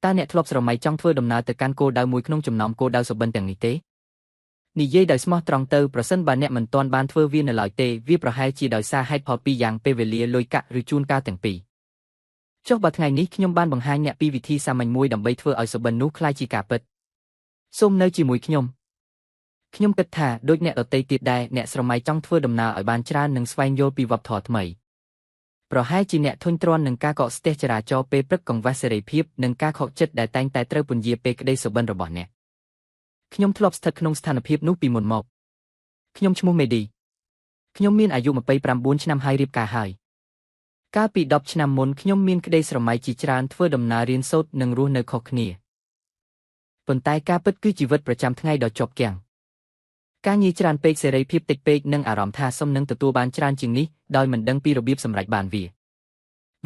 តើអ្នកធ្លាប់ស្រមៃចង់ធ្វើដំណើរទៅកាន់គោលដៅមួយក្នុងចំណោមគោលដៅសុបិនទាំងនេះទេនិយាយដោយស្មោះត្រង់ទៅប្រសិនបើអ្នកមិនទាន់បានធ្វើវានៅឡើយទេវាប្រហែលជាដោយសារហេតុផលពីរយ៉ាងពេលវេលាលុយកាក់ឬជួនកាលទាំងពីរចុះបើថ្ងៃនេះខ្ញុំបានបង្ហាញអ្នកពីវិធីសាមញ្ញមួយដើម្បីធ្វើឲ្យសុបិននោះក្លាយជាការពិតសូមនៅជាមួយខ្ញុំគិតថាដូចអ្នកដទៃទៀតដែរអ្នកស្រមៃចង់ធ្វើដំណើរឲ្យបានច្រើននិងស្វែងយល់ពីវប្បធម៌ថ្មីប្រហែលជាអ្នកធុញទ្រាន់នឹងការកកស្ទះចរាចរណ៍ពេលព្រឹកកង្វះសេរីភាពនិងការខកចិត្តដែលតែងតែត្រូវពន្យាពេលក្តីសុបិនរបស់អ្នកខ្ញុំធ្លាប់ស្ថិតក្នុងស្ថានភាពនោះពីមុនមកខ្ញុំឈ្មោះមេឌីខ្ញុំមានអាយុ29ឆ្នាំហើយរៀបការហើយកាលពី10ឆ្នាំមុនខ្ញុំមានក្តីស្រមៃជាច្រើនធ្វើដំណើររៀនសូត្រនិងរស់នៅខុសគ្នាប៉ុន្តែការពិតគឺជីវិតប្រចាំថ្ងៃដ៏ជាប់គាំងការងារច្រើនពេកសេរីភាពតិចពេកនិងអារម្មណ៍ថាសុំនឹងទទួលបានច្រើនជាងនេះដោយមិនដឹងពីរបៀបសម្រេចបានវា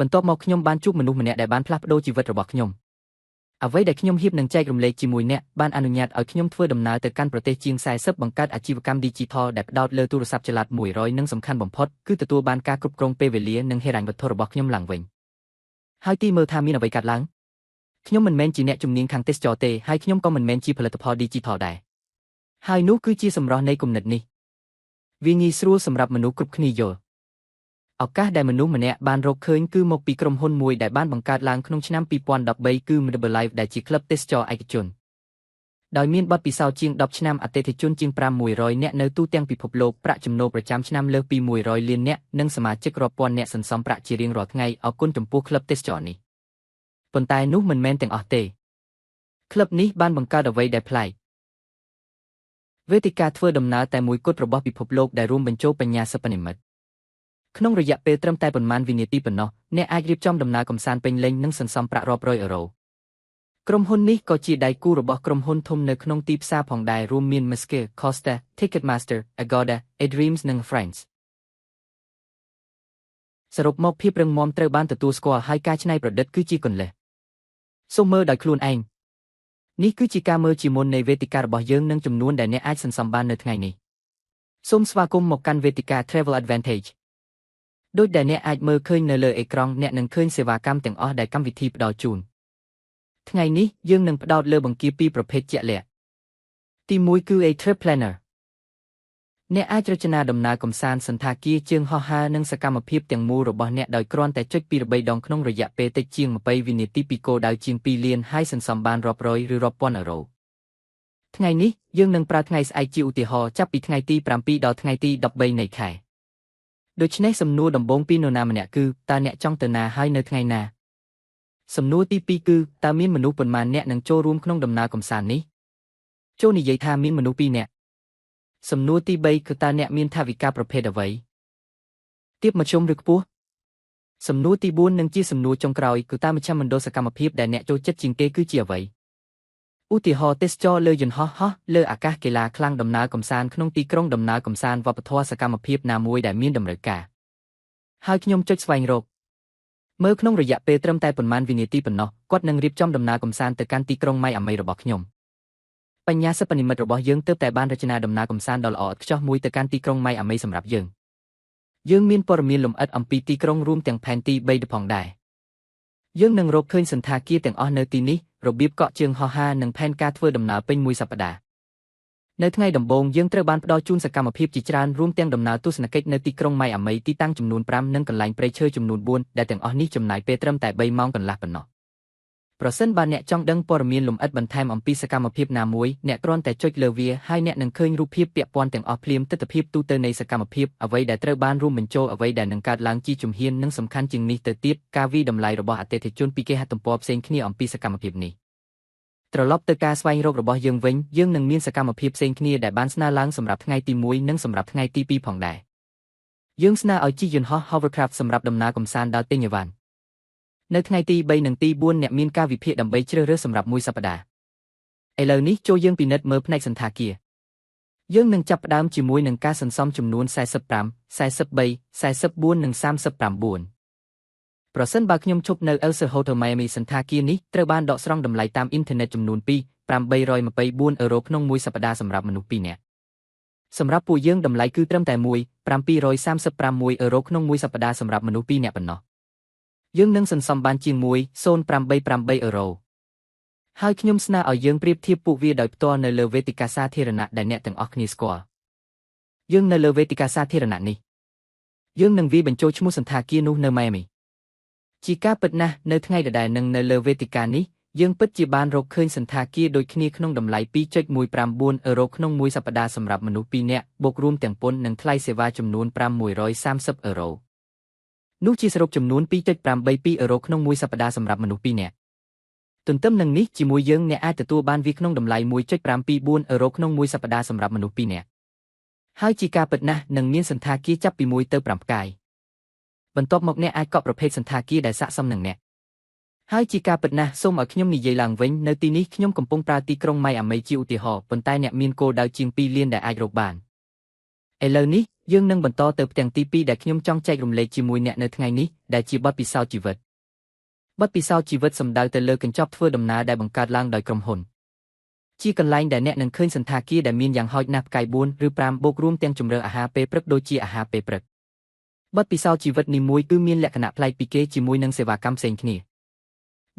បន្ទាប់មកខ្ញុំបានជួបមនុស្សម្នាក់ដែលបានផ្លាស់ប្ដូរជីវិតរបស់ខ្ញុំអ្វីដែលខ្ញុំហ៊ាននឹងចែករំលែកជាមួយអ្នកបានអនុញ្ញាតឲ្យខ្ញុំធ្វើដំណើរទៅកាន់ប្រទេសជាង40បង្កើតអាជីវកម្ម Digital ដែលផ្ដោតលើទូរស័ព្ទចល័ត100និងសំខាន់បំផុតគឺទទួលបានការគ្រប់គ្រងពេលវេលានិងហិរញ្ញវត្ថុរបស់ខ្ញុំឡើងវិញហើយទីមើលថាមានអ្វីកើតឡើងខ្ញុំមិនមែនជាអ្នកជំនាញខាងទេសចរទេហើយខ្ញុំក៏មិនមែនជាផលិតផល Digital ដែរហើយនោះគឺជាសម្រស់នៃគំនិតនេះវាងាយស្រួលសម្រាប់មនុស្សគ្រប់គ្នាយល់ឱកាសដែលមនុស្សម្នាក់បានរកឃើញគឺមកពីក្រុមហ៊ុនមួយដែលបានបង្កើតឡើងក្នុងឆ្នាំ2013គឺ Medable Life ដែលជាក្លឹបទេសចរឯកជនដោយមានបទពិសោធន៍ជាង10ឆ្នាំអតិថិជនជាង500នាក់នៅទូទាំងពិភពលោកប្រាក់ចំណូលប្រចាំឆ្នាំលើសពី100លាននាក់និងសមាជិករាប់ពាន់នាក់សន្សំប្រាក់ជារៀងរាល់ថ្ងៃអរគុណចំពោះក្លឹបទេសចរនេះប៉ុន្តែនោះមិនមែនទាំងអស់ទេក្លឹបនេះបានបង្កើតអ្វីដែលប្លែកវេទិកាធ្វើដំណើរតែមួយគត់របស់ពិភពលោកដែលរួមបញ្ចូលបញ្ញាសិប្បនិម្មិតក្នុងរយៈពេលត្រឹមតែប៉ុន្មានវិនាទីប៉ុណ្ណោះអ្នកអាចរៀបចំដំណើរកម្សាន្តពេញលេញនិងសន្សំប្រាក់រាប់រយអឺរ៉ូក្រុមហ៊ុននេះក៏ជាដៃគូរបស់ក្រុមហ៊ុនធំនៅក្នុងទីផ្សារផងដែររួមមាន Maersk, Costa, Ticketmaster, Agoda, eDreams និង France សរុបមកភាពរឹងមាំត្រូវបានទទួលស្គាល់ហើយការច្នៃប្រឌិតគឺជាគន្លឹះសូមមើលដោយខ្លួនឯងនេះគឺជាការមើលជាមុននៃវេទិការបស់យើងនិងចំនួនដែលអ្នកអាចសន្សំបាននៅថ្ងៃនេះសូមស្វាគមន៍មកកាន់វេទិកា Travel Advantage ដូចដែលអ្នកអាចមើលឃើញនៅលើអេក្រង់អ្នកនឹងឃើញសេវាកម្មទាំងអស់ដែលកម្មវិធីផ្ដល់ជូនថ្ងៃនេះយើងនឹងផ្ដោតលើបង្គាពីរប្រភេទជាក់លាក់ទី1គឺ A Trip Planner អ្នកអាចរចនាដំណើរកម្សាន្តសន្តាគារជើងហោះហើរនិងសកម្មភាពទាំងមូលរបស់អ្នកដោយគ្រាន់តែចុចពីរបីដងក្នុងរយៈពេលតិចជាង20វិនាទីពីគោលដៅជាង2លានហើយសន្សំបានរាប់រយឬរាប់ពាន់អឺរ៉ូថ្ងៃនេះយើងនឹងប្រើថ្ងៃស្អែកជាឧទាហរណ៍ចាប់ពីថ្ងៃទី7ដល់ថ្ងៃទី13នៃខែដូច្នេះសំណួរដំបូងពីនរណាម្នាក់គឺតើអ្នកចង់ទៅណាហើយនៅថ្ងៃណាសំណួរទី2គឺតើមានមនុស្សប៉ុន្មានអ្នកនឹងចូលរួមក្នុងដំណើរកម្សាន្តនេះចូលនិយាយថាមានមនុស្ស2នាក់សំណួរទី3គឺតើអ្នកមានថវិកាប្រភេទអ្វីទាបមធ្យមឬខ្ពស់សំណួរទី4និងជាសំណួរចុងក្រោយគឺតើមជ្ឈមណ្ឌលសកម្មភាពដែលអ្នកចូលចិត្តជាងគេគឺជាអ្វីឧទាហរណ៍ទេសចរលើយន្តហោះហោះលើអាកាសកីឡាខ្លាំងដំណើរកម្សាន្តក្នុងទីក្រុងដំណើរកម្សាន្តវប្បធម៌សកម្មភាពណាមួយដែលមានតម្រូវការហើយខ្ញុំចុចស្វែងរកមើលក្នុងរយៈពេលត្រឹមតែប៉ុន្មានវិនាទីប៉ុណ្ណោះគាត់នឹងរៀបចំដំណើរកម្សាន្តទៅកាន់ទីក្រុងម៉ៃអាមីរបស់ខ្ញុំបញ្ញាសិប្បនិម្មិតរបស់យើងទើបតែបានរចនាដំណើរកម្សាន្តដ៏ល្អឥតខ្ចោះមួយទៅកាន់ទីក្រុងម៉ៃអាមីសម្រាប់យើងមានព័ត៌មានលម្អិតអំពីទីក្រុងរួមទាំងផែនទី 3D ផងដែរយើងនឹងរកឃើញសន្តាគារទាំងអស់នៅទីនេះរបៀបកក់ជើងហោះហើរនិងផែនការធ្វើដំណើរពេញមួយសប្តាហ៍នៅថ្ងៃដំបូងយើងត្រូវបានផ្ដល់ជូនសកម្មភាពជាច្រើនរួមទាំងដំណើរទស្សនកិច្ចនៅទីក្រុងម៉ៃអាមីទីតាំងចំនួន5និងកន្លែងព្រៃឈើចំនួន4ដែលទាំងអស់នេះចំណាយពេលត្រឹមតែ3ម៉ោងកន្លះប៉ុណ្ណោះប្រសិនបើអ្នកចង់ដឹងព័ត៌មានលម្អិតបន្ថែមអំពីសកម្មភាពណាមួយអ្នកគ្រាន់តែចុចលើវាហើយអ្នកនឹងឃើញរូបភាពពាក់ព័ន្ធទាំងអស់ភ្លាមទិដ្ឋភាពទូទៅនៃសកម្មភាពអ្វីដែលត្រូវបានរួមបញ្ចូលអ្វីដែលនឹងកើតឡើងជាជំហាននិងសំខាន់ជាងនេះទៅទៀតការវិតម្លៃរបស់អតិថិជនពីគេហទំព័រផ្សេងគ្នាអំពីសកម្មភាពនេះត្រឡប់ទៅការស្វែងរករបស់យើងវិញយើងនឹងមានសកម្មភាពផ្សេងគ្នាដែលបានស្នើឡើងសម្រាប់ថ្ងៃទី1និងសម្រាប់ថ្ងៃទី2ផងដែរយើងស្នើឲ្យជិះយន្តហោះ Hovercraft សម្រាប់ដំណើរកម្សាន្តដល់ទិញអីវ៉ាន់នៅថ្ងៃទី3និងទី4អ្នកមានការវិភាគដើម្បីជ្រើសរើសសម្រាប់មួយសប្តាហ៍ឥឡូវនេះចូលយើងពិនិត្យមើលផ្នែកសន្តាគារយើងនឹងចាប់ផ្ដើមជាមួយនឹងការសន្សំចំនួន45 43 44និង39ប្រសិនបើខ្ញុំឈប់នៅ El Hotel Miami សន្តាគារនេះត្រូវបានដកស្រង់តម្លៃតាមអ៊ីនធឺណិតចំនួន824អឺរ៉ូក្នុងមួយសប្តាហ៍សម្រាប់មនុស្ស2នាក់សម្រាប់ពួកយើងតម្លៃគឺត្រឹមតែ736អឺរ៉ូក្នុងមួយសប្តាហ៍សម្រាប់មនុស្ស2នាក់ប៉ុណ្ណោះយើងនឹងសន្សំបានជាង1088អឺរ៉ូ ហើយខ្ញុំស្នើឲ្យយើងប្រៀបធៀបពួកវាដោយផ្ទាល់នៅលើវេទិកាសាធារណៈដែលអ្នកទាំងអស់គ្នាស្គាល់យើងនៅលើវេទិកាសាធារណៈនេះយើងនឹងវាយបញ្ចូលឈ្មោះសន្តាគារនោះនៅ Miami ជាការពិតណាស់នៅថ្ងៃដដែលនឹងនៅលើវេទិកានេះយើងពិតជាបានរកឃើញសន្តាគារដូចគ្នាក្នុងតម្លៃ 2.154 អឺរ៉ូក្នុងមួយសប្តាហ៍សម្រាប់មនុស្ស2នាក់បូករួមទាំងពន្ធនិងថ្លៃសេវាចំនួន530អឺរ៉ូនោះជាសរុបចំនួន 2.832 អឺរ៉ូក្នុងមួយសប្តាហ៍សម្រាប់មនុស្ស2នាក់ទន្ទឹមនឹងនេះជាមួយយើងអ្នកអាចទទួលបានវាក្នុងតម្លៃ 1.524 អឺរ៉ូក្នុងមួយសប្តាហ៍សម្រាប់មនុស្ស2នាក់ហើយជាការពិតណាស់នឹងមានសន្តាគារចាប់ពី1ទៅ5ផ្កាយបន្ទាប់មកអ្នកអាចកក់ប្រភេទសន្តាគារដែលស័ក្តិសមនឹងអ្នកហើយជាការពិតណាស់សូមឲ្យខ្ញុំនិយាយឡើងវិញនៅទីនេះខ្ញុំកំពុងប្រើទីក្រុងម៉ៃអាមីជាឧទាហរណ៍ប៉ុន្តែអ្នកមានគោលដៅជាង2លានដែលអាចរកបានឥឡូវនេះយើងនឹងបន្តទៅផ្ទាំងទី2ដែលខ្ញុំចង់ចែករំលែកជាមួយអ្នកនៅថ្ងៃនេះដែលជាបទពិសោធន៍ជីវិតបទពិសោធន៍ជីវិតសំដៅទៅលើកញ្ចប់ធ្វើដំណើរដែលបង្កើតឡើងដោយក្រុមហ៊ុនជាកន្លែងដែលអ្នកនឹងឃើញសន្តាគារដែលមានយ៉ាងហោចណាស់ផ្កាយ4ឬ5បូករួមទាំងជម្រើសអាហារពេលព្រឹកដូចជាអាហារពេលព្រឹកបទពិសោធន៍ជីវិតនីមួយគឺមានលក្ខណៈប្លែកពីគេជាមួយនឹងសេវាកម្មផ្សេងគ្នា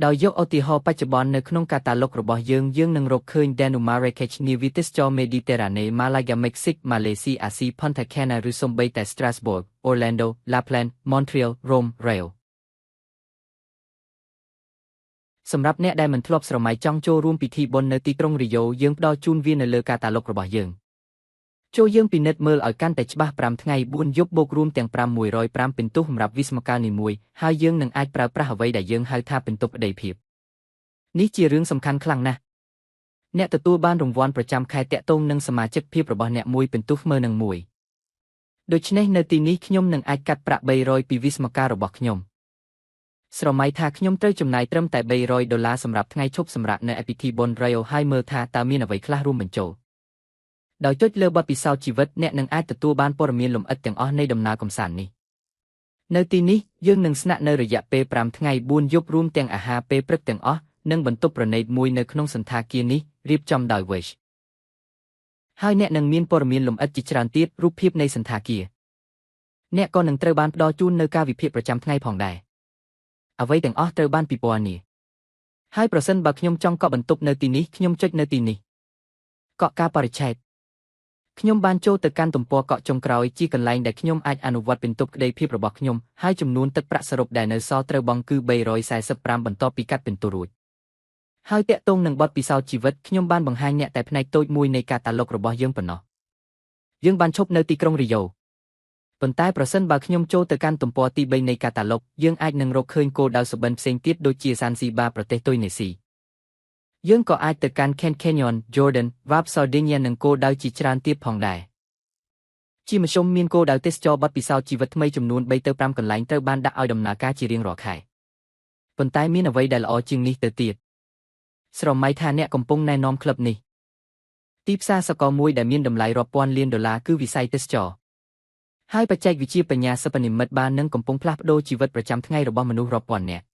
ដោយយកឧទាហរណ៍បច្ចុប្បន្ននៅក្នុងកាតាឡុករបស់យើងនឹងរកឃើញ Danau Marrakech នាវាទេសចរណ៍ Mediterranean Malaga Mexico Malaysia Asia Punta Cana ឬសូម្បីតែ Strasbourg Orlando Lapland Montreal Rome Rio សម្រាប់អ្នកដែលមិនធ្លាប់ស្រមៃចង់ចូលរួមពិធីបុណ្យនៅទីក្រុងរីយ៉ូយើងផ្ដល់ជូនវានៅលើកាតាឡុករបស់យើងចូលយើងពិនិត្យមើលឲ្យកាន់តែច្បាស់5ថ្ងៃ4យប់បូករួមទាំង505ពិន្ទុសម្រាប់វិស្មកាលនីមួយហើយយើងនឹងអាចប្រើប្រាស់អ្វីដែលយើងហៅថាពិន្ទុប្តីភាពនេះជារឿងសំខាន់ខ្លាំងណាស់អ្នកទទួលបានរង្វាន់ប្រចាំខែតាក់ទងនឹងសមាជិកភាពរបស់អ្នកមួយពិន្ទុស្មើនឹង1ដូច្នេះនៅទីនេះខ្ញុំនឹងអាចកាត់ប្រាក់300ពីវិស្មការបស់ខ្ញុំស្រមៃថាខ្ញុំត្រូវចំណាយត្រឹមតែ$300សម្រាប់ថ្ងៃឈប់សម្រាកនៅឯពិធីបុណ្យ Rio ហើយមើលថាតើមានអ្វីខ្លះរួមបញ្ចូលដោយចុចលើបទពិសោធន៍ជីវិតអ្នកនឹងអាចទទួលបានព័ត៌មានលម្អិតទាំងអស់នៃដំណើរកម្សាន្តនេះនៅទីនេះយើងនឹងស្នាក់នៅរយៈពេល5ថ្ងៃ4យប់រួមទាំងអាហារពេលព្រឹកទាំងអស់និងបន្ទប់ប្រណីតមួយនៅក្នុងសន្តាគារនេះរៀបចំដោយ Wish ហើយអ្នកនឹងមានព័ត៌មានលម្អិតជាច្រើនទៀតរូបភាពនៃសន្តាគារអ្នកក៏នឹងត្រូវបានផ្ដល់ជូននៅការវិភាគប្រចាំថ្ងៃផងដែរអ្វីទាំងអស់ត្រូវបានពិពណ៌នាហើយប្រសិនបើខ្ញុំចង់កក់បន្ទប់នៅទីនេះខ្ញុំចុចនៅទីនេះកក់ការបរិច្ឆេទខ្ញុំបានចូលទៅកាន់ទំព័រកក់ចុងក្រោយជាកន្លែងដែលខ្ញុំអាចអនុវត្តពិន្ទុក្តីភាពរបស់ខ្ញុំហើយចំនួនទឹកប្រាក់សរុបដែលនៅសល់ត្រូវបង់គឺ345បន្ទាប់ពីកាត់ពិន្ទុរួចហើយតាក់ទងនឹងបទពិសោធន៍ជីវិតខ្ញុំបានបង្ហាញអ្នកតែផ្នែកតូចមួយនៃកាតាឡុករបស់យើងប៉ុណ្ណោះយើងបានឈប់នៅទីក្រុងរីយ៉ូប៉ុន្តែប្រសិនបើខ្ញុំចូលទៅកាន់ទំព័រទី3នៃកាតាឡុកយើងអាចនឹងរកឃើញគោលដៅសុបិនផ្សេងទៀតដូចជាសានស៊ីបាប្រទេសទុយនេស៊ីយើងក៏អាចទៅកាន់ Grand Canyon Jordan Vap Sardinia និងគោលដៅជាច្រើនទៀតផងដែរជាមធ្យមមានគោលដៅទេសចរបទពិសោធន៍ជីវិតថ្មីចំនួន3ទៅ5កន្លែងត្រូវបានដាក់ឲ្យដំណើរការជារៀងរាល់ខែប៉ុន្តែមានអ្វីដែលល្អជាងនេះទៅទៀតស្រមៃថាអ្នកកំពុងណែនាំក្លឹបនេះទីផ្សារសកលមួយដែលមានតម្លៃរាប់ពាន់លាន$គឺវិស័យទេសចរណ៍ហើយបច្ចេកវិទ្យាបញ្ញាសិប្បនិម្មិតបាននឹងកំពុងផ្លាស់ប្ដូរជីវិតប្រចាំថ្ងៃរបស់មនុស្សរាប់ពាន់នាក់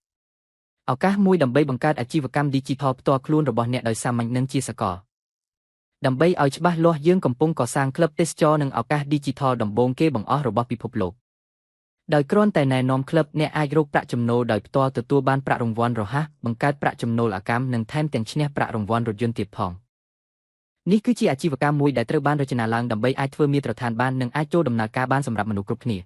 ឱកាសមួយដើម្បីបង្កើតអាជីវកម្ម Digital ផ្ទាល់ខ្លួនរបស់អ្នកដោយសាមញ្ញនិងជាសកលដើម្បីឲ្យច្បាស់លាស់យើងកំពុងកសាងក្លឹបទេសចរនិងឱកាស Digital ដំបូងគេបង្អស់របស់ពិភពលោកដោយគ្រាន់តែណែនាំក្លឹបអ្នកអាចរកប្រាក់ចំណូលដោយផ្ទាល់ទទួលបានប្រាក់រង្វាន់រហ័សបង្កើតប្រាក់ចំណូលអកម្មនិងថែមទាំងឈ្នះប្រាក់រង្វាន់រថយន្តទៀតផងនេះគឺជាអាជីវកម្មមួយដែលត្រូវបានរចនាឡើងដើម្បីអាចធ្វើមាត្រដ្ឋានបាននិងអាចចូលដំណើរការបានសម្រាប់មនុស្សគ្រប់គ្នា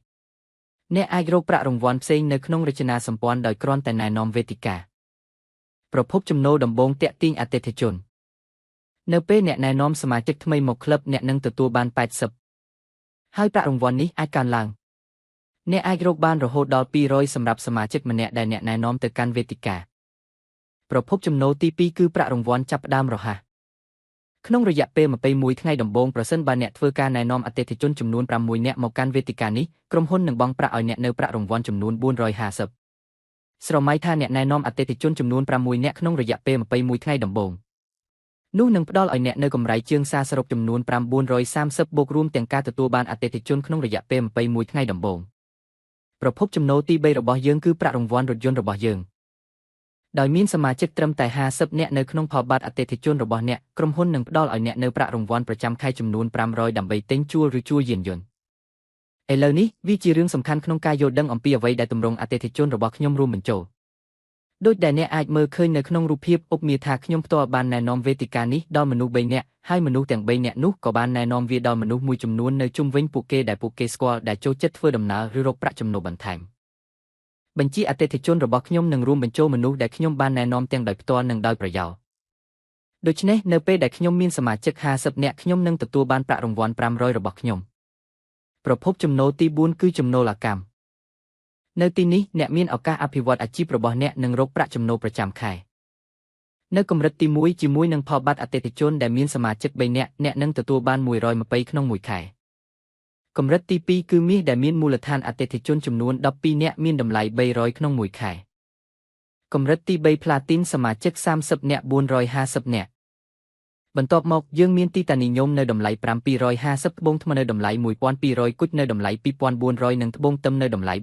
អ្នកអាចរកប្រាក់រង្វាន់ផ្សេងនៅក្នុងរចនាសម្ព័ន្ធដោយគ្រាន់តែណែនាំវេទិកាប្រភពចំណូលដំបូងទាក់ទាញអតិថិជននៅពេលអ្នកណែនាំសមាជិកថ្មីមកក្លឹបអ្នកនឹងទទួលបាន80ហើយប្រាក់រង្វាន់នេះអាចកើនឡើងអ្នកអាចរកបានរហូតដល់200សម្រាប់សមាជិកម្នាក់ដែលអ្នកណែនាំទៅកាន់វេទិកាប្រភពចំណូលទី2គឺប្រាក់រង្វាន់ចាប់ផ្ដើមរហ័សក្នុងរយៈពេល21ថ្ងៃដំបូងប្រសិនបើអ្នកធ្វើការណែនាំអតិថិជនចំនួន6នាក់មកកាន់វេទិកានេះក្រុមហ៊ុននឹងបង់ប្រាក់ឲ្យអ្នកនៅប្រាក់រង្វាន់ចំនួន450ស្រមៃថាអ្នកណែនាំអតិថិជនចំនួន6នាក់ក្នុងរយៈពេល21ថ្ងៃដំបូងនោះនឹងផ្ដល់ឲ្យអ្នកនៅកម្រៃជើងសារសរុបចំនួន930បូករួមទាំងការទទួលបានអតិថិជនក្នុងរយៈពេល21ថ្ងៃដំបូងប្រភពចំណូលទី3របស់យើងគឺប្រាក់រង្វាន់រថយន្តរបស់យើងដោយមានសមាជិកត្រឹមតែ50នាក់នៅក្នុងផលប័ត្រអតិថិជនរបស់អ្នកក្រុមហ៊ុននឹងផ្ដល់ឲ្យអ្នកនៅប្រាក់រង្វាន់ប្រចាំខែចំនួន500ដើម្បីទិញជួលឬជួលយានយន្តឥឡូវនេះវាជារឿងសំខាន់ក្នុងការយល់ដឹងអំពីអ្វីដែលទម្រង់អតិថិជនរបស់ខ្ញុំរួមបញ្ចូល ដូចដែលអ្នកអាចមើលឃើញនៅក្នុងរូបភាពឧបមាថាខ្ញុំផ្ទាល់បានណែនាំវេទិកានេះដល់មនុស្ស3នាក់ហើយមនុស្សទាំង3នាក់នោះក៏បានណែនាំវាដល់មនុស្សមួយចំនួននៅជុំវិញពួកគេដែលពួកគេស្គាល់ដែលចូលចិត្តធ្វើដំណើរឬរកប្រាក់ចំណូលបន្ថែមបញ្ជីអតិថិជនរបស់ខ្ញុំនឹងរួមបញ្ចូលមនុស្សដែលខ្ញុំបានណែនាំទាំងដោយផ្ទាល់និងដោយប្រយោលដូច្នេះនៅពេលដែលខ្ញុំមានសមាជិក50នាក់ខ្ញុំនឹងទទួលបានប្រាក់រង្វាន់500របស់ខ្ញុំប្រភពចំណូលទី4គឺចំណូលអកម្មនៅទីនេះអ្នកមានឱកាសអភិវឌ្ឍអាជីពរបស់អ្នកនិងរកប្រាក់ចំណូលប្រចាំខែនៅកម្រិតទី1ជាមួយនឹងផលប័ត្រអតិថិជនដែលមានសមាជិក3នាក់អ្នកនឹងទទួលបាន120ក្នុងមួយខែកម្រិតទី2គឺមាសដែលមានមូលដ្ឋានអតិថិជនចំនួន12នាក់មានតម្លៃ300ក្នុងមួយខែកម្រិតទី3 Platin សមាជិក30នាក់450នាក់បន្ទាប់មកយើងមានទីតានិយមនៅតម្លៃ750ត្បូងថ្មនៅតម្លៃ1200គុជនៅតម្លៃ2400និងត្បូងទឹមនៅតម្លៃ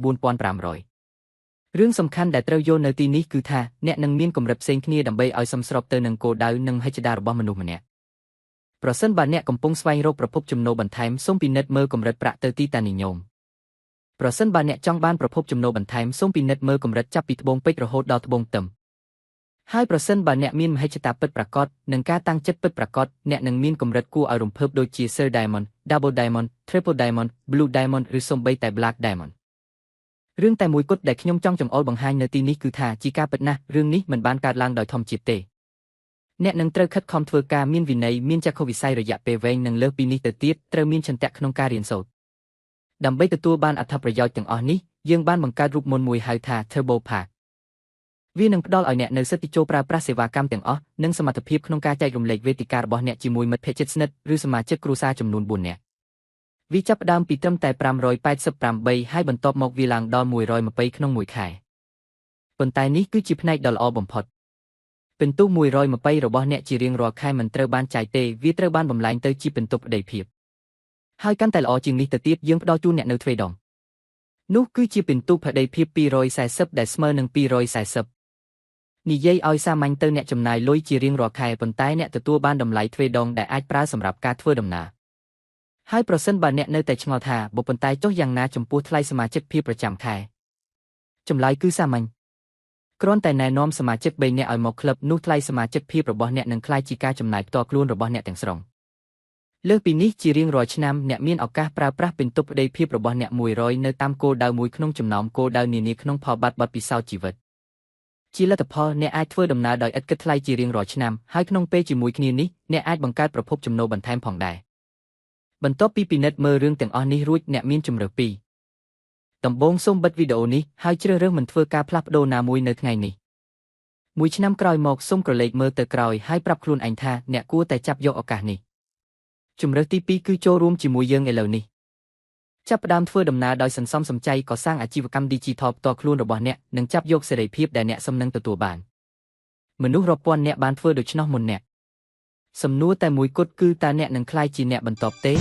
4500រឿងសំខាន់ដែលត្រូវយល់នៅទីនេះគឺថាអ្នកនឹងមានកម្រិតផ្សេងគ្នាដើម្បីឲ្យសមស្របទៅនឹងគោលដៅនិងហិច្ចតារបស់មនុស្សម្នាក់ប្រសិនបើអ្នកកំពុងស្វែងរកប្រភពចំណូលបន្ថែមសូមពិនិត្យមើលកម្រិតប្រាក់ទៅទីតានិយមប្រសិនបើអ្នកចង់បានប្រភពចំណូលបន្ថែមសូមពិនិត្យមើលកម្រិតចាប់ពីត្បូងពេជ្ររហូតដល់ត្បូងទឹមហើយប្រសិនបើអ្នកមានមហិច្ឆតាពិតប្រាកដនិងការតាំងចិត្តពិតប្រាកដអ្នកនឹងមានកម្រិតគួរឲ្យរំភើបដូចជា Sir Diamond, Double Diamond, Triple Diamond, Blue Diamond ឬសូម្បីតែ Black Diamond រឿងតែមួយគត់ដែលខ្ញុំចង់ចង្អុលបង្ហាញនៅទីនេះគឺថាជាការពិតណាស់រឿងនេះមិនបានកើតឡើងដោយធម្មជាតិទេអ្នកនឹងត្រូវខិតខំធ្វើការមានវិន័យមានចក្ខុវិស័យរយៈពេលវែងនិងលើសពីនេះទៅទៀតត្រូវមានឆន្ទៈក្នុងការរៀនសូត្រដើម្បីទទួលបានអត្ថប្រយោជន៍ទាំងអស់នេះយើងបានបង្កើតរូបមន្តមួយហៅថា Turbo Packវានឹងផ្ដល់ឲ្យអ្នកនូវសិទ្ធិចូលប្រើប្រាស់សេវាកម្មទាំងអស់និងសមត្ថភាពក្នុងការចែករំលែកវេទិការបស់អ្នកជាមួយមិត្តភក្តិជិតស្និទ្ធឬសមាជិកគ្រួសារចំនួន4នាក់វាចាប់ផ្ដើមពីត្រឹមតែ588ហើយបន្ទាប់មកវាឡើងដល់120ក្នុងមួយខែប៉ុន្តែនេះគឺជាផ្នែកដ៏ល្អបំផុតពិន្ទុ120របស់អ្នកជារៀងរាល់ខែមិនត្រូវបានចាយទេវាត្រូវបានបំលែងទៅជាពិន្ទុប្តីភាពហើយកាន់តែល្អជាងនេះទៅទៀតយើងផ្ដល់ជូនអ្នកនៅទ្វេដងនោះគឺជាពិន្ទុប្តីភាព240ដែលស្មើនឹង240និយាយឲ្យសាមញ្ញទៅអ្នកចំណាយលុយជារៀងរាល់ខែប៉ុន្តែអ្នកទទួលបានតម្លៃទ្វេដងដែលអាចប្រើសម្រាប់ការធ្វើដំណើរហើយប្រសិនបើអ្នកនៅតែឆ្ងល់ថាបើប៉ុន្តែចុះយ៉ាងណាចំពោះថ្លៃសមាជិកភាពប្រចាំខែចម្លើយគឺសាមញ្ញគ្រាន់តែណែនាំសមាជិក3នាក់ឲ្យមកក្លឹបនោះថ្លៃសមាជិកភាពរបស់អ្នកនឹងក្លាយជាការចំណាយផ្ទាល់ខ្លួនរបស់អ្នកទាំងស្រុងលើសពីនេះជារៀងរាល់ឆ្នាំអ្នកមានឱកាសប្រើប្រាស់ពិន្ទុប្តីភាពរបស់អ្នក100នៅតាមគោលដៅមួយក្នុងចំណោមគោលដៅនានាក្នុងផលប័ត្របទពិសោធន៍ជីវិតជាលទ្ធផលអ្នកអាចធ្វើដំណើរដោយឥតគិតថ្លៃជារៀងរាល់ឆ្នាំហើយក្នុងពេលជាមួយគ្នានេះអ្នកអាចបង្កើតប្រភពចំណូលបន្ថែមផងដែរបន្ទាប់ពីពិនិត្យមើលរឿងទាំងអស់នេះរួចអ្នកមានជម្រើសពីរដំបូងសូមបិទវីដេអូនេះហើយជ្រើសរើសមិនធ្វើការផ្លាស់ប្ដូរណាមួយនៅថ្ងៃនេះមួយឆ្នាំក្រោយមកសូមក្រឡេកមើលទៅក្រោយហើយប្រាប់ខ្លួនឯងថាអ្នកគួរតែចាប់យកឱកាសនេះជម្រើសទី2គឺចូលរួមជាមួយយើងឥឡូវនេះចាប់ផ្ដើមធ្វើដំណើរដោយសន្សំសំចៃកសាងអាជីវកម្ម Digital ផ្ទាល់ខ្លួនរបស់អ្នកនិងចាប់យកសេរីភាពដែលអ្នកសំនឹងទទួលបានមនុស្សរាប់ពាន់អ្នកបានធ្វើដូច្នោះមុនអ្នកសំណួរតែមួយគត់គឺតើអ្នកនឹងក្លាយជាអ្នកបន្ទាប់ទេ